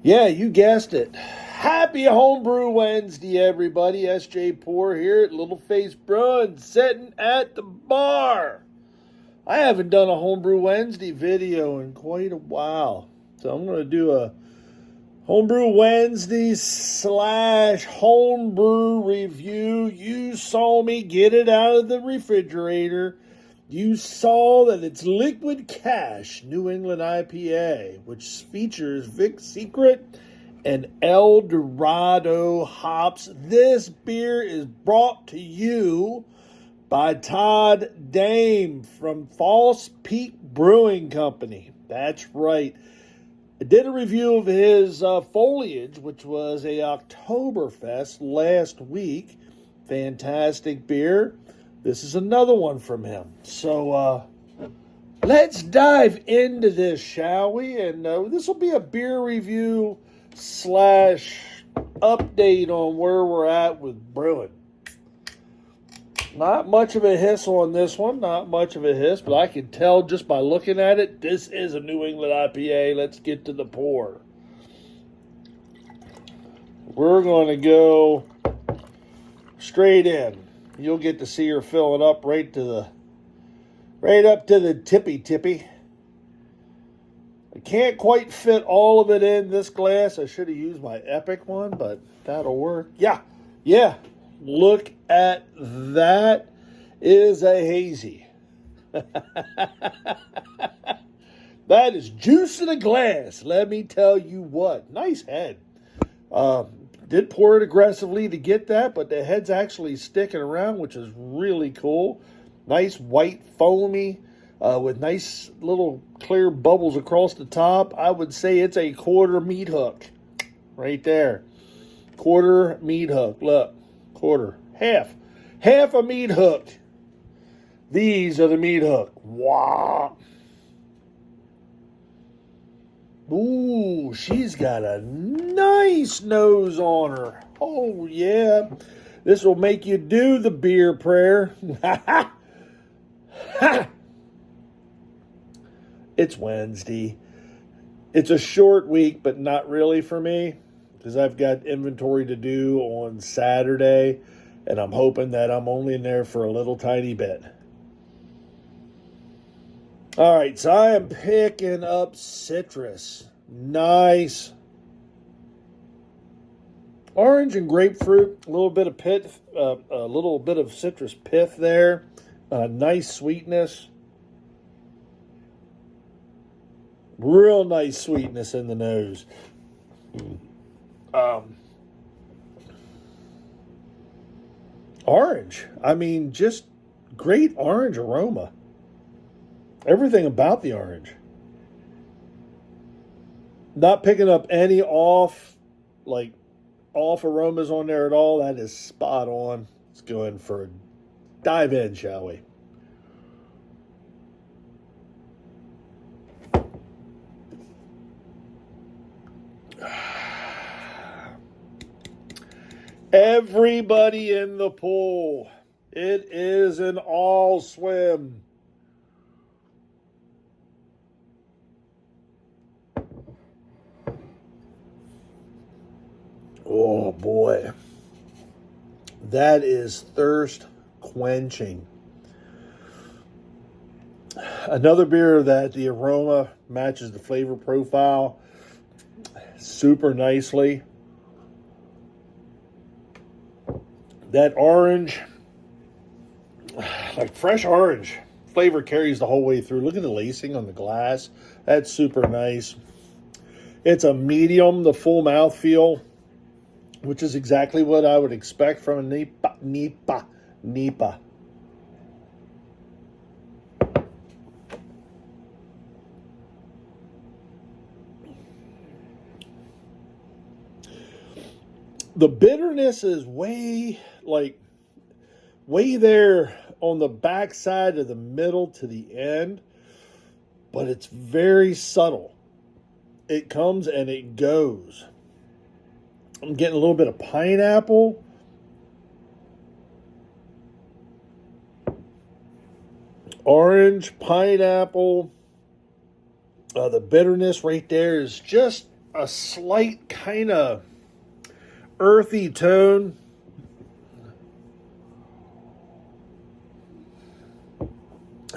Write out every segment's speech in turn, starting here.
Yeah, you guessed it. Happy Homebrew Wednesday, everybody. S.J. Poor here at Little Face Brewing, sitting at the bar. I haven't done a Homebrew Wednesday video in quite a while. So I'm going to do a Homebrew Wednesday / homebrew review. You saw me get it out of the refrigerator. You saw that it's Liquid Cash New England IPA, which features Vic's Secret and El Dorado hops. This beer is brought to you by Todd Dames from False Peak Brewing Company. That's right. I did a review of his foliage, which was a Oktoberfest last week. Fantastic beer. This is another one from him. So let's dive into this, shall we? And this will be a beer review / update on where we're at with brewing. Not much of a hiss on this one. Not much of a hiss, but I can tell just by looking at it, this is a New England IPA. Let's get to the pour. We're going to go straight in. You'll get to see her filling up right up to the tippy. I can't quite fit all of it in this glass. I should have used my Epic one, but that'll work. Yeah. Look at that. Is a hazy. That is juice in a glass. Let me tell you what. Nice head. Did pour it aggressively to get that, but the head's actually sticking around, which is really cool. Nice white foamy with nice little clear bubbles across the top. I would say it's a quarter meat hook right there. Quarter meat hook. Look, quarter. Half a meat hook. These are the meat hook. Wow. Ooh, she's got a nice nose on her. Oh, yeah. This will make you do the beer prayer. It's Wednesday. It's a short week, but not really for me, because I've got inventory to do on Saturday, and I'm hoping that I'm only in there for a little tiny bit. All right, so I am picking up citrus. Nice. Orange and grapefruit, a little bit of citrus pith there. Nice sweetness. Real nice sweetness in the nose. Orange. I mean, just great orange aroma. Everything about the orange. Not picking up any off aromas on there at all. That is spot on. Let's go in for a dive in, shall we? Everybody in the pool. It is an all swim. Oh boy, that is thirst quenching. Another beer that the aroma matches the flavor profile super nicely. That orange, like fresh orange flavor, carries the whole way through. Look at the lacing on the glass. That's super nice. It's a medium, the full mouthfeel, which is exactly what I would expect from a NEIPA. The bitterness is way there on the back side of the middle to the end, but it's very subtle. It comes and it goes. I'm getting a little bit of pineapple. Orange, pineapple. The bitterness right there is just a slight kind of earthy tone.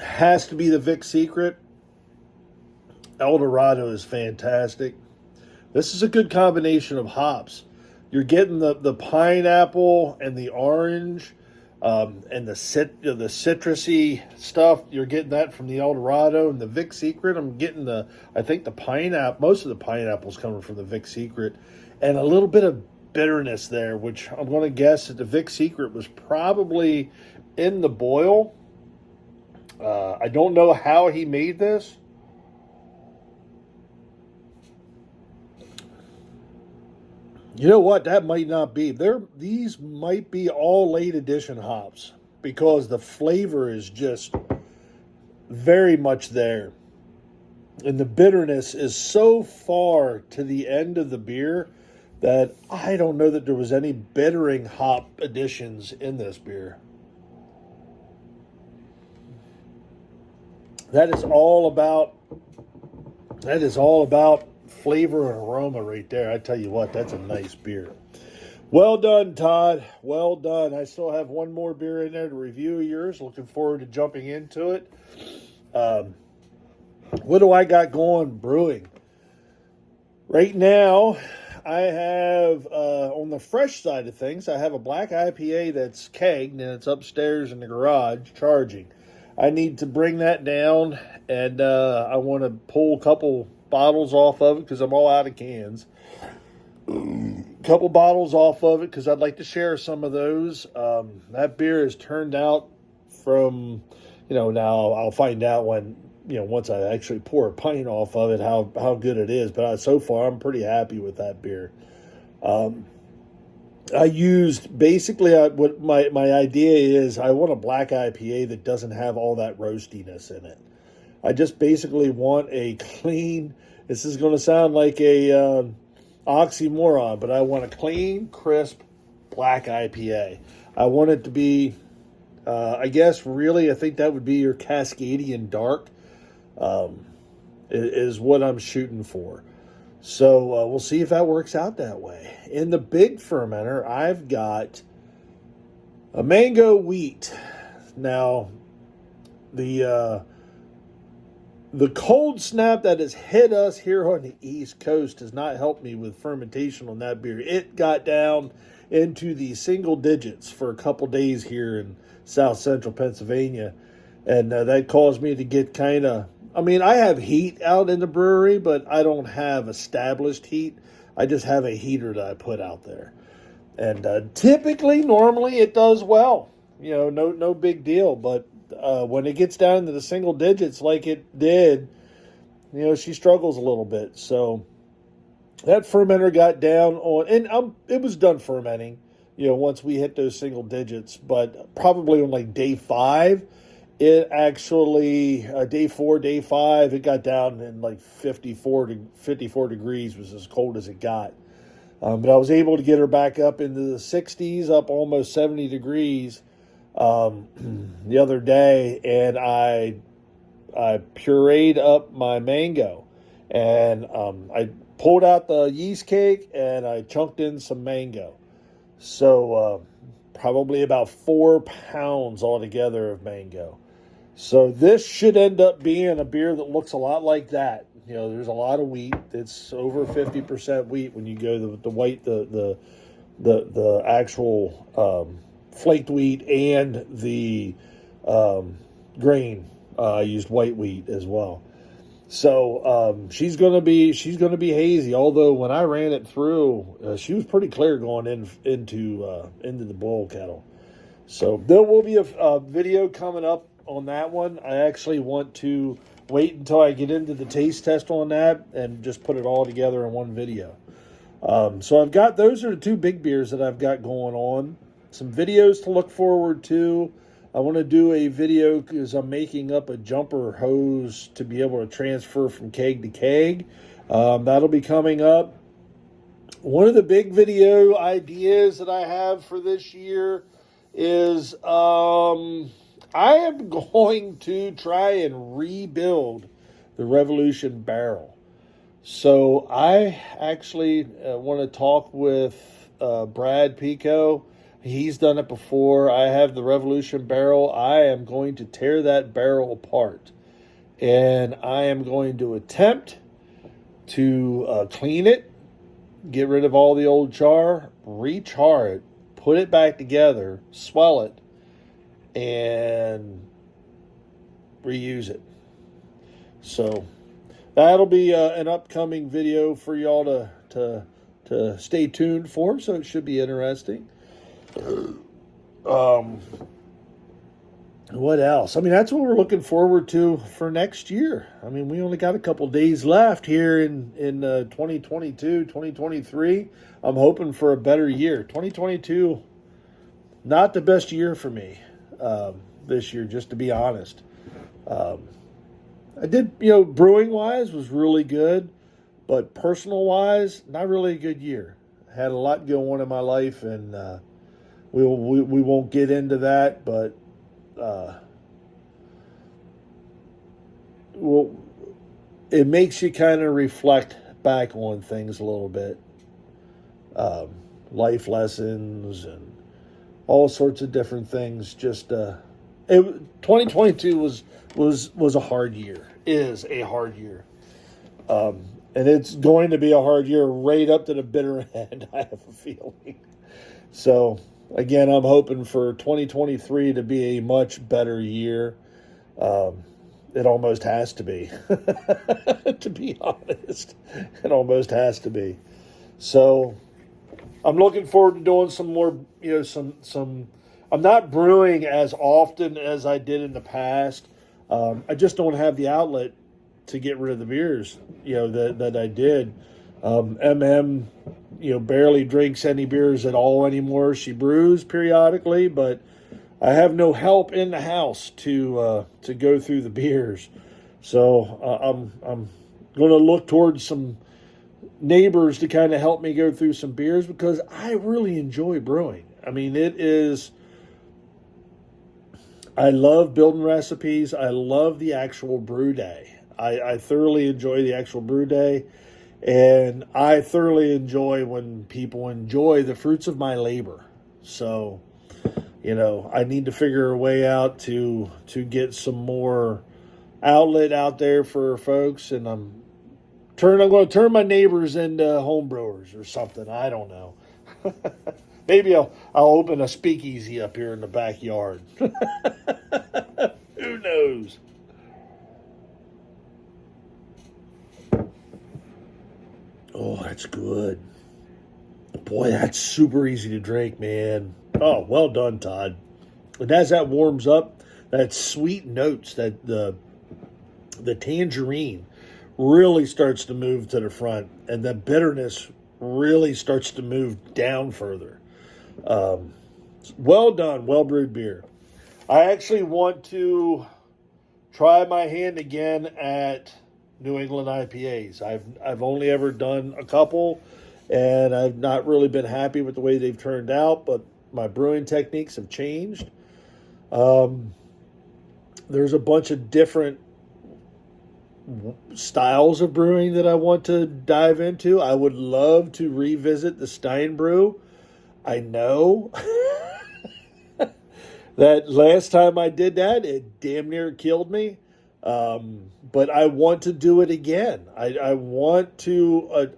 Has to be the Vic Secret. El Dorado is fantastic. This is a good combination of hops. You're getting the pineapple and the orange and the citrusy stuff. You're getting that from the El Dorado and the Vic Secret. I'm getting I think the pineapple, most of the pineapple's coming from the Vic Secret, and a little bit of bitterness there, which I'm going to guess that the Vic Secret was probably in the boil. I don't know how he made this. You know what? That might not be. These might be all late edition hops because the flavor is just very much there. And the bitterness is so far to the end of the beer that I don't know that there was any bittering hop additions in this beer. That is all about flavor and aroma right there. I tell you what, that's a nice beer. Well done, Todd. Well done. I still have one more beer in there to review of yours. Looking forward to jumping into it. What do I got going brewing? Right now, I have, on the fresh side of things, I have a black IPA that's kegged and it's upstairs in the garage charging. I need to bring that down, and I want to pull a couple bottles off of it because I'm all out of cans. Couple bottles off of it because I'd like to share some of those. That beer has turned out from, now I'll find out when, once I actually pour a pint off of it, how good it is. But so far, I'm pretty happy with that beer. I used basically what my idea is. I want a black IPA that doesn't have all that roastiness in it. I just basically want a clean. This is going to sound like a oxymoron, but I want a clean, crisp black IPA. I want it to be, I guess, really, I think that would be your Cascadian Dark. Is what I'm shooting for. So we'll see if that works out that way. In the big fermenter, I've got a mango wheat. Now, the cold snap that has hit us here on the East Coast has not helped me with fermentation on that beer. It got down into the single digits for a couple days here in South Central Pennsylvania, and that caused me to get kind of, I have heat out in the brewery, but I don't have established heat. I just have a heater that I put out there. And normally it does well. No big deal. But when it gets down into the single digits like it did, she struggles a little bit. So that fermenter got down on, and it was done fermenting, once we hit those single digits. But probably on like day 5, it actually, day 4, day 5, it got down in like 54 degrees, was as cold as it got. But I was able to get her back up into the 60s, up almost 70 degrees the other day, and I pureed up my mango. And I pulled out the yeast cake, and I chunked in some mango. So probably about 4 pounds altogether of mango. So this should end up being a beer that looks a lot like that. There's a lot of wheat. It's over 50% wheat when you go the white, the actual flaked wheat and the grain. I used white wheat as well. So she's gonna be hazy. Although when I ran it through, she was pretty clear going into the boil kettle. So there will be a video coming up on that one. I actually want to wait until I get into the taste test on that and just put it all together in one video. So I've got, those are the 2 big beers that I've got going on. Some videos to look forward to. I want to do a video because I'm making up a jumper hose to be able to transfer from keg to keg. That'll be coming up. One of the big video ideas that I have for this year is I am going to try and rebuild the Revolution barrel. So I actually want to talk with Brad Pico. He's done it before. I have the Revolution barrel. I am going to tear that barrel apart. And I am going to attempt to clean it, get rid of all the old char, re-char it, put it back together, swell it, and reuse it. So that'll be an upcoming video for y'all to stay tuned for. So it should be interesting. What else? I mean, that's what we're looking forward to for next year. I mean, we only got a couple days left here in 2022, 2023. I'm hoping for a better year. 2022, not the best year for me this year, just to be honest. I did, brewing wise was really good, but personal wise, not really a good year. Had a lot going on in my life, and we won't get into that, but well, it makes you kind of reflect back on things a little bit, life lessons and all sorts of different things. 2022 was a hard year. Is a hard year, and it's going to be a hard year right up to the bitter end. I have a feeling. So again, I'm hoping for 2023 to be a much better year. It almost has to be, to be honest. It almost has to be. So I'm looking forward to doing some more, some. I'm not brewing as often as I did in the past. I just don't have the outlet to get rid of the beers, that I did. Barely drinks any beers at all anymore. She brews periodically, but I have no help in the house to go through the beers. So I'm going to look towards some neighbors to kind of help me go through some beers, because I really enjoy brewing. I mean, I love building recipes. I love the actual brew day. I thoroughly enjoy the actual brew day. And I thoroughly enjoy when people enjoy the fruits of my labor. So, I need to figure a way out to get some more outlet out there for folks. And I'm going to turn my neighbors into home brewers or something. I don't know. Maybe I'll open a speakeasy up here in the backyard. Who knows? Oh, that's good. Boy, that's super easy to drink, man. Oh, well done, Todd. And as that warms up, that sweet notes, that the tangerine really starts to move to the front, and the bitterness really starts to move down further. Well done, well brewed beer. I actually want to try my hand again at New England IPAs. I've only ever done a couple, and I've not really been happy with the way they've turned out, but my brewing techniques have changed. There's a bunch of different styles of brewing that I want to dive into. I would love to revisit the Stein brew. I know that last time I did that, it damn near killed me. But I want to do it again. I want to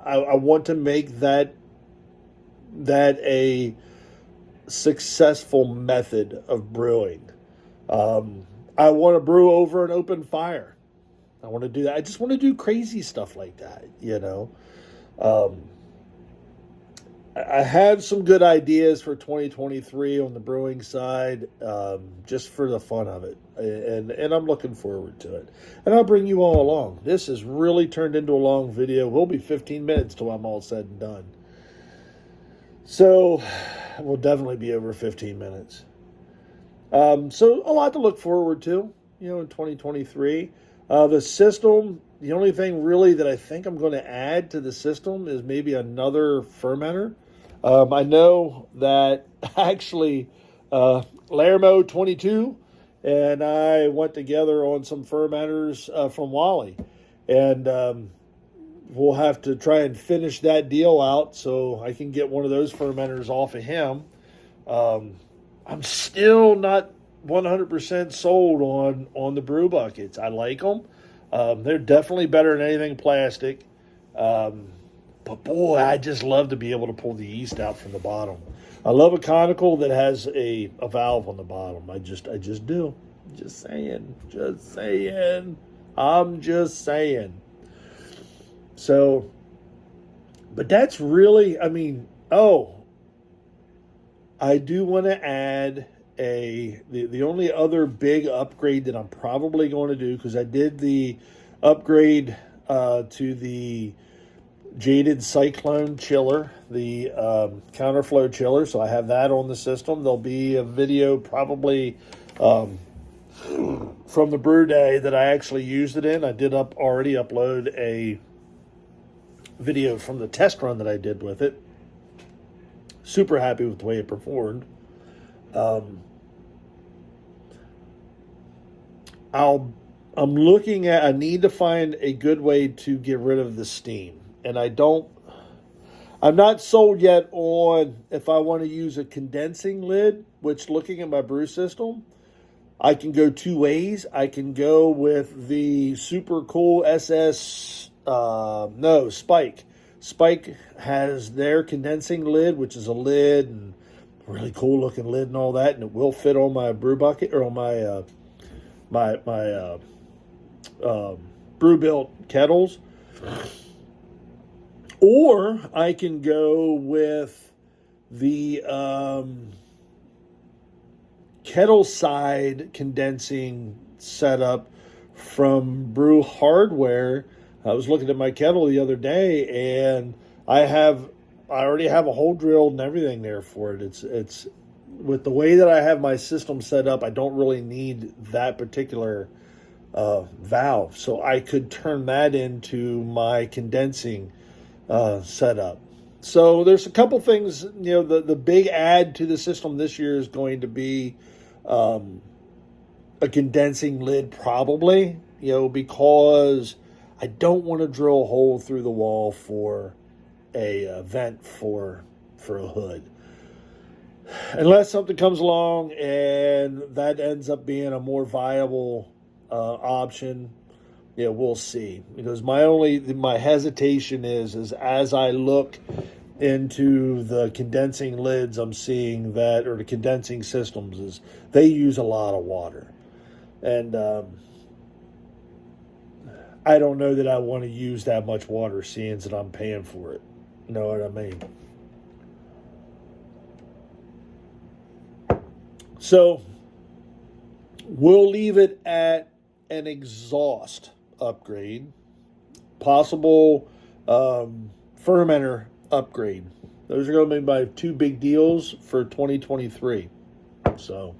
I want to make that a successful method of brewing. I want to brew over an open fire. I want to do that. I just want to do crazy stuff like that, I have some good ideas for 2023 on the brewing side, just for the fun of it, and I'm looking forward to it. And I'll bring you all along. This has really turned into a long video. We'll be 15 minutes till I'm all said and done. So we'll definitely be over 15 minutes. So a lot to look forward to, in 2023. The system, the only thing really that I think I'm going to add to the system is maybe another fermenter. I know that actually Lermo 22 and I went together on some fermenters from Wally. And we'll have to try and finish that deal out so I can get one of those fermenters off of him. I'm still not 100% sold on the brew buckets. I like them. They're definitely better than anything plastic. But boy, I just love to be able to pull the yeast out from the bottom. I love a conical that has a valve on the bottom. I just do. Just saying. I'm just saying. So, but that's really, I do want to add the only other big upgrade that I'm probably going to do, because I did the upgrade to the Jaded Cyclone chiller, the counterflow chiller, so I have that on the system. There'll be a video probably from the brew day that I actually used it in. I did already upload a video from the test run that I did with it. Super happy with the way it performed. I'm looking at, I need to find a good way to get rid of the steam. And I'm not sold yet on if I want to use a condensing lid, which, looking at my brew system, I can go two ways. I can go with the super cool Spike. Spike has their condensing lid, which is a lid and really cool looking lid and all that, and it will fit on my brew bucket or on my brew built kettles. Or I can go with the kettle side condensing setup from Brew Hardware. I was looking at my kettle the other day, and I already have a hole drilled and everything there for it. It's with the way that I have my system set up, I don't really need that particular valve, so I could turn that into my condensing setup. So there's a couple things. The big add to the system this year is going to be a condensing lid, probably, because I don't want to drill a hole through the wall for a vent for a hood, unless something comes along and that ends up being a more viable option. Yeah, we'll see. Because my hesitation is as I look into the condensing lids, I'm seeing that, or the condensing systems, is they use a lot of water, and I don't know that I want to use that much water, seeing that I'm paying for it. You know what I mean? So we'll leave it at an exhaust upgrade, possible fermenter upgrade. Those are going to be my two big deals for 2023. So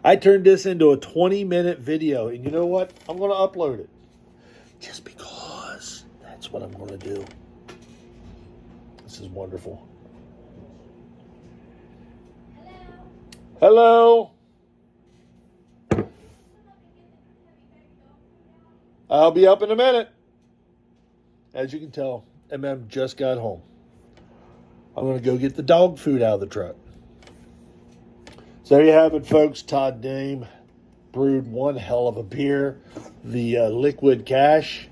I turned this into a 20-minute video, and you know what? I'm going to upload it just because that's what I'm going to do. This is wonderful. Hello. I'll be up in a minute. As you can tell, MM just got home. I'm going to go get the dog food out of the truck. So there you have it, folks. Todd Dames brewed one hell of a beer. The Liquid Cash,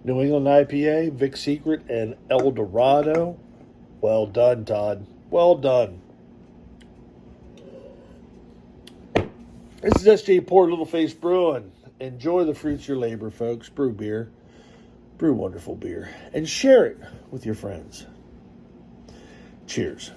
New England IPA, Vic Secret, and El Dorado. Well done, Todd. Well done. This is SJ Poor Little Face Brewing. Enjoy the fruits of your labor, folks. Brew beer. Brew wonderful beer. And share it with your friends. Cheers.